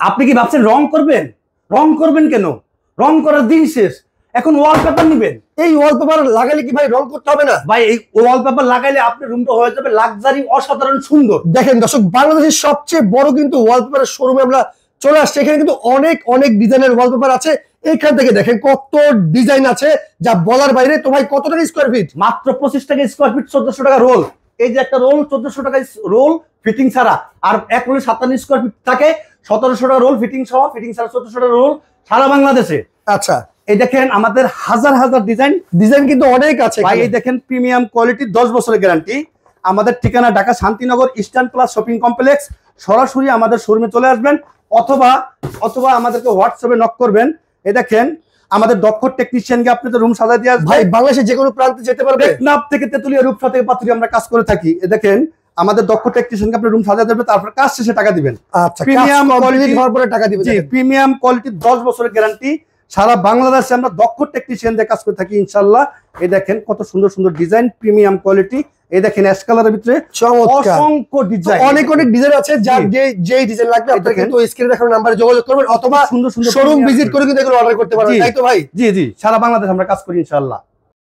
আপনি কি ভাবছেন রং করবেন? রং করবেন কেন? রং করার দিন শেষ। এখন ওয়ালপেপার নেবেন। এই ওয়ালপেপার লাগালে কি ভাই রং করতে হবে না? ভাই এই ওয়ালপেপার লাগাইলে আপনার রুমটা হয়ে যাবে লাক্সারি, অসাধারণ সুন্দর। দেখেন দর্শক, বাংলাদেশের সবচেয়ে বড় কিন্তু ওয়ালপেপারের শোরুমে আমরা চলে আসছি। এখানে কিন্তু অনেক অনেক ডিজাইনের ওয়ালপেপার আছে। এখান থেকে দেখেন কত ডিজাইন আছে যা বলার বাইরে। তো ভাই কত টাকা স্কোয়ার ফিট? মাত্র 25 টাকা স্কোয়ার ফিট, 1400 টাকা রোল। এই যে একটা রোল 1400 টাকা রোল ফিটিং ছাড়া, আর এক রোলে 57 স্কোয়ার ফিট থাকে 1700 টাকা রোল ফিটিং সহ, ফিটিং ছাড়া 1400 টাকা রোল সারা বাংলাদেশে। আচ্ছা, এই দেখেন আমাদের হাজার হাজার ডিজাইন কিন্তু অনেক আছে ভাই। এই দেখেন প্রিমিয়াম কোয়ালিটি, 10 বছরের গ্যারান্টি। আমাদের ঠিকানা Dhaka Shantinagar eastern plus shopping complex. সরাসরি আমাদের শোরুমে চলে আসবেন, অথবা আমাদেরকে হোয়াটসঅ্যাপে নক করবেন। এই দেখেন আমাদের দক্ষ টেকনিশিয়ানকে আপনাদের রুম সাজায় দিয়ে আসবে। ভাই বাংলাদেশের যে কোনো প্রান্তে যেতে পারবে। টেকনাফ থেকে তেতুলিয়া, রূপসা থেকে পাতুরি আমরা কাজ করে থাকি। এই দেখেন আমাদের দক্ষ টেকনিশিয়ানকে আপনি রুম সাজায় দেবে, তারপর কাজ শেষে টাকা দিবেন। আচ্ছা, প্রিমিয়াম কোয়ালিটি হওয়ার পরে টাকা দিবেন। জি, প্রিমিয়াম কোয়ালিটি, 10 বছরের গ্যারান্টি। সারা বাংলাদেশে আমরা দক্ষ টেকনিশিয়ানদের কাজ করে থাকি ইনশাআল্লাহ। এই দেখেন কত সুন্দর সুন্দর ডিজাইন, প্রিমিয়াম কোয়ালিটি। এই দেখেন অ্যাশ কালারের ভিতরে অসংখ্য ডিজাইন, অনেক ডিজাইন আছে। যার যে ডিজাইন লাগবে আপনারা কিন্তু স্ক্রিনে দেখানো নম্বরে যোগাযোগ করবেন, অথবা সুন্দর সুন্দর শোরুম ভিজিট করে কিন্তু এগুলো অর্ডার করতে পারবেন, তাই তো ভাই? জি জি, সারা বাংলাদেশ আমরা কাজ করি ইনশাআল্লাহ।